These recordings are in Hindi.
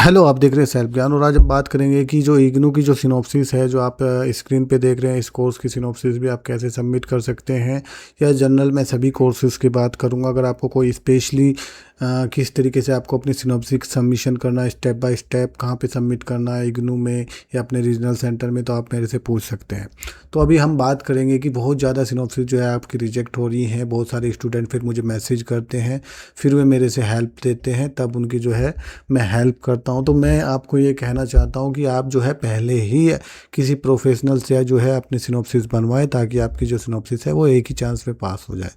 हेलो, आप देख रहे हैं सेल्फ ज्ञान और आज हम बात करेंगे कि जो इग्नू की जो सिनॉप्सिस है जो आप स्क्रीन पे देख रहे हैं, इस कोर्स की सिनॉप्सिस भी आप कैसे सबमिट कर सकते हैं या जनरल में सभी कोर्सेज़ की बात करूंगा। अगर आपको कोई स्पेशली किस तरीके से आपको अपनी सिनॉप्सिस सबमिशन करना है, स्टेप बाय स्टेप कहाँ पे सबमिट करना है इग्नू में या अपने रीजनल सेंटर में, तो आप मेरे से पूछ सकते हैं। तो अभी हम बात करेंगे कि बहुत ज़्यादा सिनॉप्सिस जो है आपकी रिजेक्ट हो रही हैं। बहुत सारे स्टूडेंट फिर मुझे मैसेज करते हैं, फिर वे मेरे से हेल्प देते हैं, तब उनकी जो है मैं हेल्प करता हूं। तो मैं आपको ये कहना चाहता हूं कि आप जो है पहले ही किसी प्रोफेशनल से जो है अपनी सिनॉप्सिस बनवाएं, ताकि आपकी जो सिनॉप्सिस है वो एक ही चांस में पास हो जाए।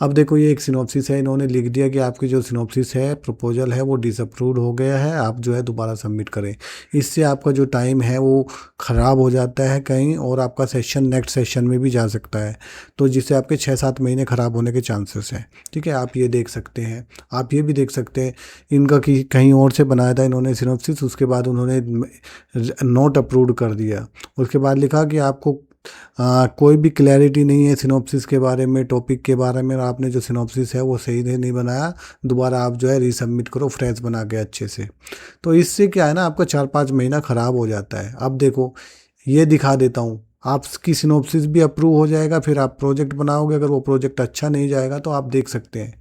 अब देखो, ये एक सिनॉप्सिस है, इन्होंने लिख दिया कि आपकी जो सिनॉप्सिस है, प्रपोजल है, वो डिसअप्रूव्ड हो गया है, आप जो है दोबारा सबमिट करें। इससे आपका जो टाइम है वो ख़राब हो जाता है कहीं, और आपका सेशन नेक्स्ट सेशन में भी जा सकता है, तो जिससे आपके 6-7 महीने ख़राब होने के चांसेस हैं। ठीक है, आप ये देख सकते हैं। आप ये भी देख सकते हैं इनका कि कहीं और से बनाया था इन्होंने सिनॉप्सिस, उसके बाद उन्होंने नॉट अप्रूव्ड कर दिया। उसके बाद लिखा कि आपको कोई भी क्लैरिटी नहीं है सिनॉप्सिस के बारे में, टॉपिक के बारे में, और आपने जो सिनॉप्सिस है वो सही से नहीं बनाया, दोबारा आप जो है रीसबमिट करो फ्रेश बना के अच्छे से। तो इससे क्या है ना, आपका 4-5 महीना ख़राब हो जाता है। अब देखो, ये दिखा देता हूँ, आपकी सिनॉप्सिस भी अप्रूव हो जाएगा, फिर आप प्रोजेक्ट बनाओगे। अगर वो प्रोजेक्ट अच्छा नहीं जाएगा तो आप देख सकते हैं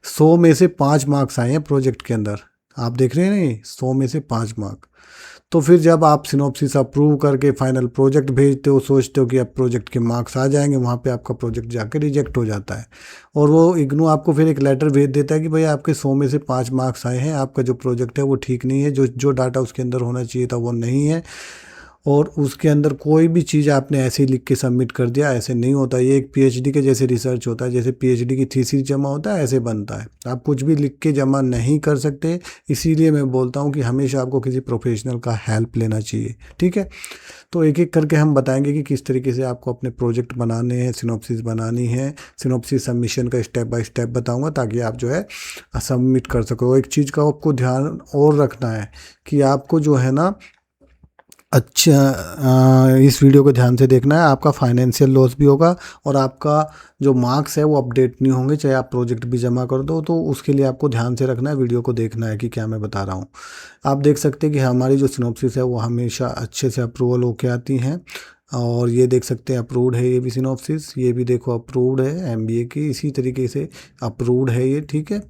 100 में से 5 मार्क्स आए हैं प्रोजेक्ट के अंदर। आप देख रहे हैं नहीं, 100 में से 5 मार्क। तो फिर जब आप सिनॉप्सिस अप्रूव करके फाइनल प्रोजेक्ट भेजते हो, सोचते हो कि अब प्रोजेक्ट के मार्क्स आ जाएंगे, वहाँ पे आपका प्रोजेक्ट जाके रिजेक्ट हो जाता है। और वो इग्नू आपको फिर एक लेटर भेज देता है कि भाई आपके 100 में से 5 मार्क्स आए हैं, आपका जो प्रोजेक्ट है वो ठीक नहीं है, जो जो डाटा उसके अंदर होना चाहिए था वो नहीं है, और उसके अंदर कोई भी चीज़ आपने ऐसे ही लिख के सबमिट कर दिया। ऐसे नहीं होता, ये एक पीएचडी के जैसे रिसर्च होता है, जैसे पीएचडी की थीसिस जमा होता है ऐसे बनता है। आप कुछ भी लिख के जमा नहीं कर सकते, इसीलिए मैं बोलता हूँ कि हमेशा आपको किसी प्रोफेशनल का हेल्प लेना चाहिए। ठीक है, तो एक एक करके हम बताएंगे कि किस तरीके से आपको अपने प्रोजेक्ट बनाने हैं, सिनॉप्सिस बनानी है। सिनॉप्सिस सबमिशन का स्टेप बाय स्टेप बताऊंगा, ताकि आप जो है सबमिट कर सको। एक चीज़ का आपको ध्यान और रखना है कि आपको जो है ना, अच्छा, इस वीडियो को ध्यान से देखना है। आपका फाइनेंशियल लॉस भी होगा, और आपका जो मार्क्स है वो अपडेट नहीं होंगे, चाहे आप प्रोजेक्ट भी जमा कर दो। तो उसके लिए आपको ध्यान से रखना है, वीडियो को देखना है कि क्या मैं बता रहा हूँ। आप देख सकते हैं कि हमारी जो सिनॉप्सिस है वो हमेशा अच्छे से अप्रूवल होके आती हैं। और ये देख सकते हैं अप्रूव्ड है, ये भी सिनॉप्सिस, ये भी देखो अप्रूव्ड है, एमबीए की इसी तरीके से अप्रूव्ड है ये। ठीक है,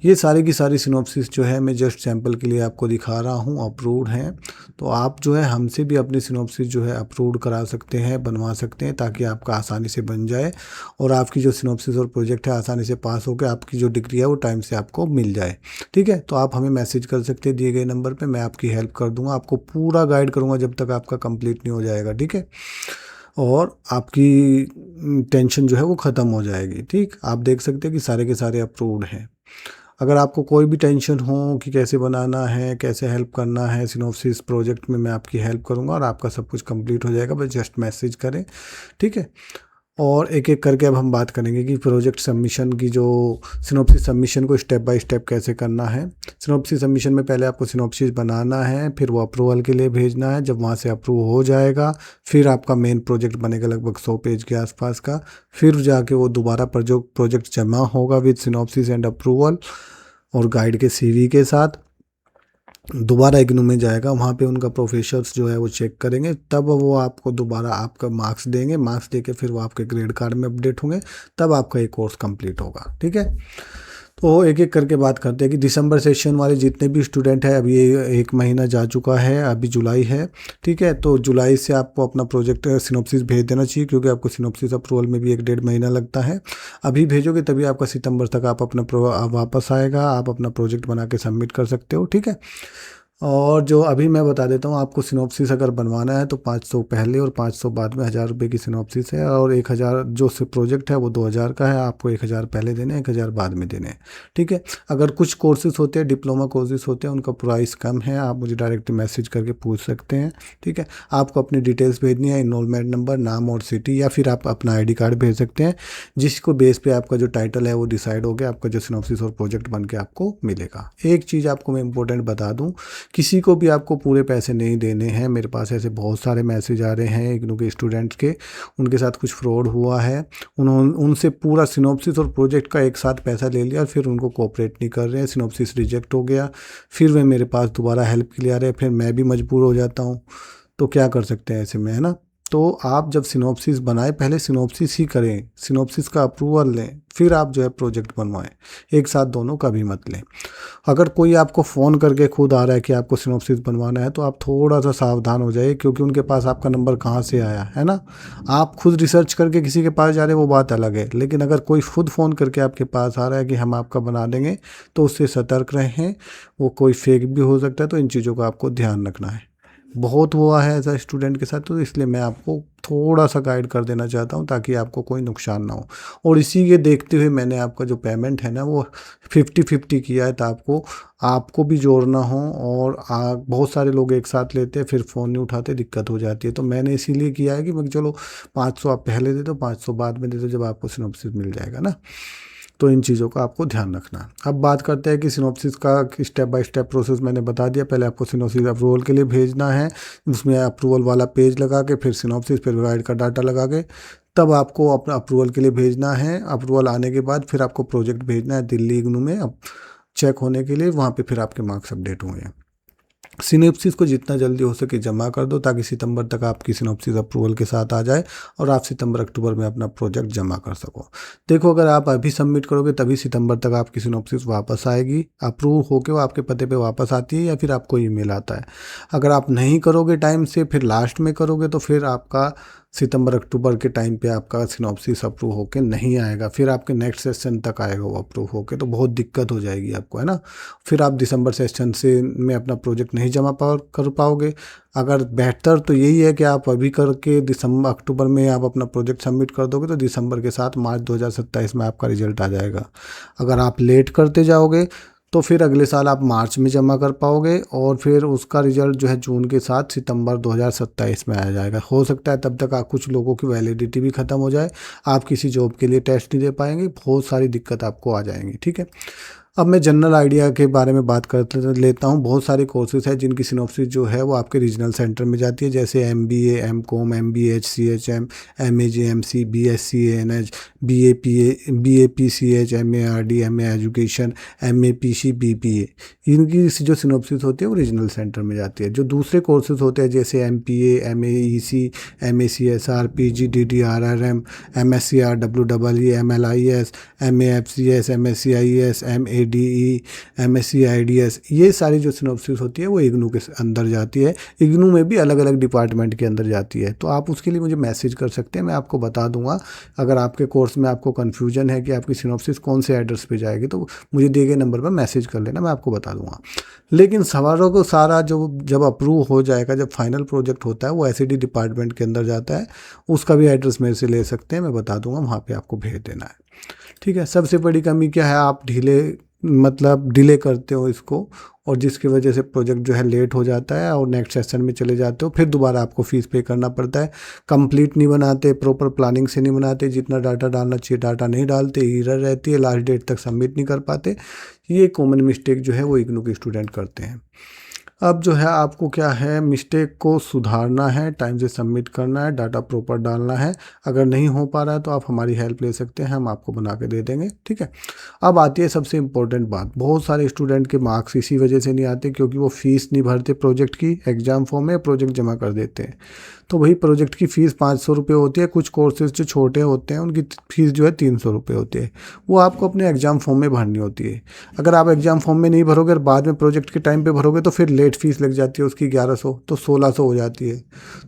ये सारी की सारी सिनॉप्सिस जो है मैं जस्ट सैंपल के लिए आपको दिखा रहा हूँ, अप्रूव्ड हैं। तो आप जो है हमसे भी अपनी सिनॉप्सिस जो है अप्रूव्ड करा सकते हैं, बनवा सकते हैं, ताकि आपका आसानी से बन जाए, और आपकी जो सिनॉप्सिस और प्रोजेक्ट है आसानी से पास होकर आपकी जो डिग्री है वो टाइम से आपको मिल जाए। ठीक है, तो आप हमें मैसेज कर सकते हैं दिए गए नंबर पे, मैं आपकी हेल्प कर दूंगा, आपको पूरा गाइड करूंगा जब तक आपका कंप्लीट नहीं हो जाएगा। ठीक है, और आपकी टेंशन जो है वो ख़त्म हो जाएगी। ठीक, आप देख सकते हैं कि सारे के सारे अप्रूव्ड हैं। अगर आपको कोई भी टेंशन हो कि कैसे बनाना है, कैसे हेल्प करना है सिनॉप्सिस प्रोजेक्ट में, मैं आपकी हेल्प करूंगा, और आपका सब कुछ कंप्लीट हो जाएगा, बस जस्ट मैसेज करें। ठीक है, और एक एक करके अब हम बात करेंगे कि प्रोजेक्ट सबमिशन की जो सिनॉप्सिस सबमिशन को स्टेप बाय स्टेप कैसे करना है। सिनॉप्सिस सबमिशन में पहले आपको सिनॉप्सिस बनाना है, फिर वो अप्रूवल के लिए भेजना है। जब वहाँ से अप्रूव हो जाएगा, फिर आपका मेन प्रोजेक्ट बनेगा लगभग 100 पेज के आसपास का। फिर जाके वो दोबारा पर जो प्रोजेक्ट जमा होगा विद सिनॉप्सिस एंड अप्रूवल और गाइड के सीवी के साथ, दोबारा इग्नू में जाएगा। वहाँ पे उनका प्रोफेसर्स जो है वो चेक करेंगे, तब वो आपको दोबारा आपका मार्क्स देंगे। मार्क्स देके फिर वो आपके ग्रेड कार्ड में अपडेट होंगे, तब आपका ये कोर्स कंप्लीट होगा। ठीक है, तो एक एक करके बात करते हैं कि दिसंबर सेशन वाले जितने भी स्टूडेंट हैं, अभी ये 1 महीना जा चुका है, अभी जुलाई है। ठीक है, तो जुलाई से आपको अपना प्रोजेक्ट सिनॉप्सिस भेज देना चाहिए, क्योंकि आपको सिनॉप्सिस अप्रूवल में भी 1-1.5 महीना लगता है। अभी भेजोगे तभी आपका सितंबर तक आप अपना वापस आएगा, आप अपना प्रोजेक्ट बना के सबमिट कर सकते हो। ठीक है, और जो अभी मैं बता देता हूँ, आपको सिनॉप्सिस अगर बनवाना है तो 500 पहले और 500 बाद में, 1000 रुपये की सिनॉप्सिस है, और 1000 जो प्रोजेक्ट है वो 2000 का है। आपको 1000 पहले देने हैं, 1000 बाद में देने हैं। ठीक है, अगर कुछ कोर्सेज होते हैं, डिप्लोमा कोर्सेज होते हैं, उनका प्राइस कम है, आप मुझे डायरेक्ट मैसेज करके पूछ सकते हैं। ठीक है, आपको अपनी डिटेल्स भेजनी है, इनरोलमेंट नंबर, नाम और सिटी, या फिर आप अपना ID कार्ड भेज सकते हैं, जिसको बेस पे आपका जो टाइटल है वो डिसाइड हो गया, आपका जो सिनॉप्सिस और प्रोजेक्ट बन के आपको मिलेगा। एक चीज़ आपको मैं इंपॉर्टेंट बता दूँ किसी को भी आपको पूरे पैसे नहीं देने हैं। मेरे पास ऐसे बहुत सारे मैसेज आ रहे हैं इग्नू के स्टूडेंट्स के, उनके साथ कुछ फ्रॉड हुआ है, उन्होंने उनसे पूरा सिनॉप्सिस और प्रोजेक्ट का एक साथ पैसा ले लिया और फिर उनको कोऑपरेट नहीं कर रहे हैं, सिनॉप्सिस रिजेक्ट हो गया, फिर वे मेरे पास दोबारा हेल्प के लिए आ रहे हैं, फिर मैं भी मजबूर हो जाता हूँ। तो क्या कर सकते हैं ऐसे में, है ना। तो आप जब सिनॉप्सिस बनाएं, पहले सिनॉप्सिस ही करें, सिनॉप्सिस का अप्रूवल लें, फिर आप जो है प्रोजेक्ट बनवाएं, एक साथ दोनों का भी मत लें। अगर कोई आपको फ़ोन करके खुद आ रहा है कि आपको सिनॉप्सिस बनवाना है, तो आप थोड़ा सा सावधान हो जाइए, क्योंकि उनके पास आपका नंबर कहाँ से आया है ना। आप खुद रिसर्च करके किसी के पास जा रहे हैं वो बात अलग है, लेकिन अगर कोई खुद फ़ोन करके आपके पास आ रहा है कि हम आपका बना देंगे, तो उससे सतर्क रहें, वो कोई फेक भी हो सकता है। तो इन चीज़ों का आपको ध्यान रखना है। बहुत हुआ है ऐसा स्टूडेंट के साथ, तो इसलिए मैं आपको थोड़ा सा गाइड कर देना चाहता हूँ ताकि आपको कोई नुकसान ना हो। और इसी के देखते हुए मैंने आपका जो पेमेंट है ना वो 50-50 किया है, तो आपको भी जोड़ना हो। और बहुत सारे लोग एक साथ लेते हैं, फिर फ़ोन नहीं उठाते, दिक्कत हो जाती है। तो मैंने इसीलिए किया है कि मैं चलो 500 आप पहले दे दो, 500 बाद में दे दो, जब आपको सिनॉप्सिस मिल जाएगा ना। तो इन चीज़ों का आपको ध्यान रखना है। अब बात करते हैं कि सिनॉप्सिस का स्टेप बाय स्टेप प्रोसेस मैंने बता दिया। पहले आपको सिनॉप्सिस अप्रूवल के लिए भेजना है, उसमें अप्रूवल वाला पेज लगा के, फिर सिनॉप्सिस, फिर गाइड का डाटा लगा के, तब आपको अपना अप्रूवल के लिए भेजना है। अप्रूवल आने के बाद फिर आपको प्रोजेक्ट भेजना है दिल्ली इग्नू में, अब चेक होने के लिए, वहाँ पे फिर आपके मार्क्स अपडेट होंगे। सिनॉप्सिस को जितना जल्दी हो सके जमा कर दो, ताकि सितंबर तक आपकी सिनॉप्सिस अप्रूवल के साथ आ जाए और आप सितंबर अक्टूबर में अपना प्रोजेक्ट जमा कर सको। देखो, अगर आप अभी सबमिट करोगे तभी सितंबर तक आपकी सिनॉप्सिस वापस आएगी, अप्रूव होके वो आपके पते पे वापस आती है, या फिर आपको ईमेल आता है। अगर आप नहीं करोगे टाइम से, फिर लास्ट में करोगे, तो फिर आपका सितंबर अक्टूबर के टाइम पे आपका सिनॉप्सिस अप्रूव होके नहीं आएगा, फिर आपके नेक्स्ट सेशन तक आएगा वो अप्रूव होके, तो बहुत दिक्कत हो जाएगी आपको, है ना। फिर आप दिसंबर सेशन से में अपना प्रोजेक्ट नहीं कर पाओगे। अगर बेहतर तो यही है कि आप अभी करके दिसंबर अक्टूबर में आप अपना प्रोजेक्ट सबमिट कर दोगे, तो दिसंबर के साथ मार्च 2027 में आपका रिजल्ट आ जाएगा। अगर आप लेट करते जाओगे तो फिर अगले साल आप मार्च में जमा कर पाओगे, और फिर उसका रिजल्ट जो है जून के साथ सितंबर 2027 में आ जाएगा। हो सकता है तब तक कुछ लोगों की वैलिडिटी भी ख़त्म हो जाए, आप किसी जॉब के लिए टेस्ट नहीं दे पाएंगे, बहुत सारी दिक्कत आपको आ जाएंगी। ठीक है। अब मैं जनरल आइडिया के बारे में बात कर लेता हूँ। बहुत सारे कोर्सेज हैं जिनकी सिनॉप्सिस जो है वो आपके रीजनल सेंटर में जाती है, जैसे MBA MCOM MBA HCHM MA JMC BSc ANH BA PCH MARD MA education MA PC BPA, इनकी जो सिनॉप्सिस होती है वो रीजनल सेंटर में जाती है। जो दूसरे कोर्सेज होते हैं जैसे MPA MA EC MA CSR PG DD RRM MSc REE MLIS MA FCS MSc IES MADE MSc IDS, ये सारी जो सिनॉप्सिस होती है वो इग्नू के अंदर जाती है। इग्नू में भी अलग अलग डिपार्टमेंट के अंदर जाती है, तो आप उसके लिए मुझे मैसेज कर सकते हैं, मैं आपको बता दूंगा। अगर आपके कोर्स में आपको कन्फ्यूजन है कि आपकी सिनॉप्सिस कौन से एड्रेस पे जाएगी, तो मुझे दिए गए नंबर पर मैसेज कर लेना, मैं आपको बता दूंगा। लेकिन सवालों को सारा जो जब अप्रूव हो जाएगा, जब फाइनल प्रोजेक्ट होता है, वो SED डिपार्टमेंट के अंदर जाता है, उसका भी एड्रेस मेरे से ले सकते हैं, मैं बता दूंगा, वहाँ पे आपको भेज देना है। ठीक है। सबसे बड़ी कमी क्या है, आप डिले करते हो इसको, और जिसकी वजह से प्रोजेक्ट जो है लेट हो जाता है और नेक्स्ट सेशन में चले जाते हो, फिर दोबारा आपको फीस पे करना पड़ता है। कंप्लीट नहीं बनाते, प्रॉपर प्लानिंग से नहीं बनाते, जितना डाटा डालना चाहिए डाटा नहीं डालते, एरर रहती है, लास्ट डेट तक सबमिट नहीं कर पाते। ये कॉमन मिस्टेक जो है वो इग्नू के स्टूडेंट करते हैं। अब जो है आपको क्या है, मिस्टेक को सुधारना है, टाइम से सबमिट करना है, डाटा प्रॉपर डालना है। अगर नहीं हो पा रहा है तो आप हमारी हेल्प ले सकते हैं, हम आपको बना के दे देंगे। ठीक है। अब आती है सबसे इम्पोर्टेंट बात, बहुत सारे स्टूडेंट के मार्क्स इसी वजह से नहीं आते क्योंकि वो फीस नहीं भरते प्रोजेक्ट की, एग्जाम फॉर्म में प्रोजेक्ट जमा कर देते हैं। तो वही प्रोजेक्ट की फ़ीस 500 रुपये होती है। कुछ कोर्सेज जो छोटे होते हैं उनकी फ़ीस जो है 300 रुपये होती है, वो आपको अपने एग्जाम फॉर्म में भरनी होती है। अगर आप एग्जाम फॉर्म में नहीं भरोगे और बाद में प्रोजेक्ट के टाइम पे भरोगे तो फिर लेट फीस लग जाती है उसकी 1100, तो 1600 हो जाती है।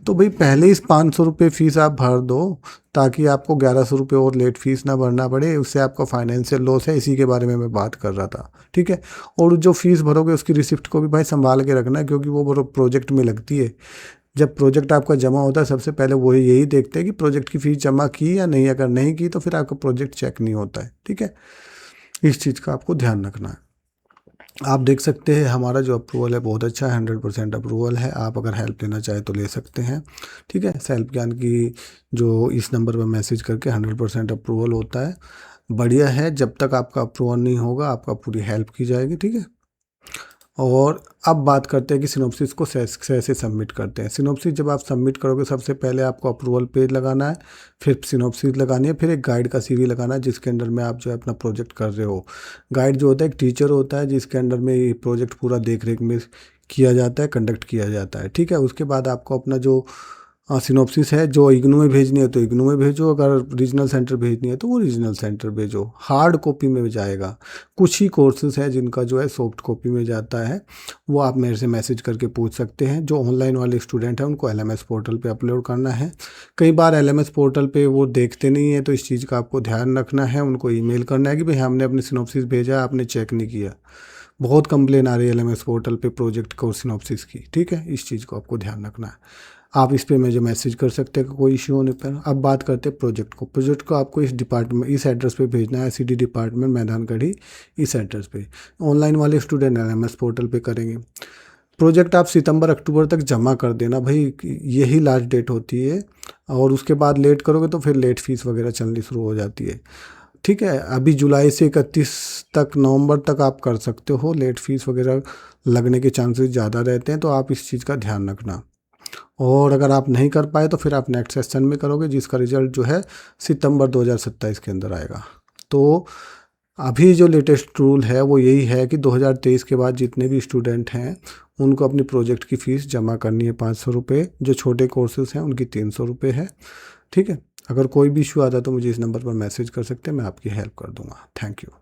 तो भाई पहले इस 500 रुपये फ़ीस आप भर दो, ताकि आपको 1100 रुपये और लेट फीस ना भरना पड़े, उससे आपका फाइनेंशियल लॉस है, इसी के बारे में मैं बात कर रहा था। ठीक है। और जो फीस भरोगे उसकी रिसिप्ट को भी भाई संभाल के रखना है, क्योंकि वो प्रोजेक्ट में लगती है। जब प्रोजेक्ट आपका जमा होता है सबसे पहले वो यही देखते हैं कि प्रोजेक्ट की फ़ीस जमा की या नहीं, अगर नहीं की तो फिर आपका प्रोजेक्ट चेक नहीं होता है। ठीक है। इस चीज़ का आपको ध्यान रखना है। आप देख सकते हैं हमारा जो अप्रूवल है बहुत अच्छा है, 100% अप्रूवल है। आप अगर हेल्प लेना चाहें तो ले सकते हैं। ठीक है। सेल्फ ज्ञान की जो इस नंबर पर मैसेज करके 100% अप्रूवल होता है, बढ़िया है। जब तक आपका अप्रूवल नहीं होगा आपका पूरी हेल्प की जाएगी। ठीक है। और अब बात करते हैं कि सिनॉप्सिस को कैसे सबमिट करते हैं। सिनॉप्सिस जब आप सबमिट करोगे सबसे पहले आपको अप्रूवल पेज लगाना है, फिर सिनॉप्सिस लगानी है, फिर एक गाइड का सीवी लगाना है जिसके अंडर में आप जो है अपना प्रोजेक्ट कर रहे हो। गाइड जो होता है एक टीचर होता है जिसके अंडर में ये प्रोजेक्ट पूरा देख रेख में किया जाता है, कंडक्ट किया जाता है, ठीक है। उसके बाद आपको अपना जो सिनॉप्सिस है जो इग्नू में भेजनी है तो इग्नू में भेजो, अगर रीजनल सेंटर भेजनी है तो वो रीजनल सेंटर भेजो। हार्ड कॉपी में जाएगा, कुछ ही कोर्सेज है जिनका जो है सॉफ्ट कॉपी में जाता है, वो आप मेरे से मैसेज करके पूछ सकते हैं। जो ऑनलाइन वाले स्टूडेंट हैं उनको एलएमएस पोर्टल पे अपलोड करना है। कई बार एलएमएस पोर्टल पे वो देखते नहीं है, तो इस चीज़ का आपको ध्यान रखना है, उनको ईमेल करना है कि भाई हमने अपनी सिनॉप्सिस भेजा है, आपने चेक नहीं किया। बहुत कंप्लेन आ रही है एलएमएस पोर्टल पे प्रोजेक्ट को सिनॉप्सिस की, ठीक है। इस चीज़ को आपको ध्यान रखना है। आप इस पे मुझे मैसेज कर सकते हैं कि कोई इश्यू होने पर। अब बात करते हैं प्रोजेक्ट को। प्रोजेक्ट को आपको इस डिपार्टमेंट, इस एड्रेस पे भेजना है, सीडी डिपार्टमेंट, मैदानगढ़ी, इस एड्रेस पे। ऑनलाइन वाले स्टूडेंट एलएमएस पोर्टल पे करेंगे। प्रोजेक्ट आप सितंबर अक्टूबर तक जमा कर देना भाई, यही लास्ट डेट होती है। और उसके बाद लेट करोगे तो फिर लेट फीस वगैरह चलनी शुरू हो जाती है, ठीक है। अभी जुलाई से 31 तक, नवंबर तक आप कर सकते हो। लेट फीस वगैरह लगने के चांसेस ज़्यादा रहते हैं, तो आप इस चीज़ का ध्यान रखना। और अगर आप नहीं कर पाए तो फिर आप नेक्स्ट सेशन में करोगे जिसका रिजल्ट जो है सितंबर 2027 के अंदर आएगा। तो अभी जो लेटेस्ट रूल है वो यही है कि 2023 के बाद जितने भी स्टूडेंट हैं उनको अपनी प्रोजेक्ट की फ़ीस जमा करनी है 500 रुपये। जो छोटे कोर्सेज हैं उनकी 300 रुपये है, ठीक है। अगर कोई भी इशू आता है तो मुझे इस नंबर पर मैसेज कर सकते हैं, मैं आपकी हेल्प कर दूंगा। Thank you.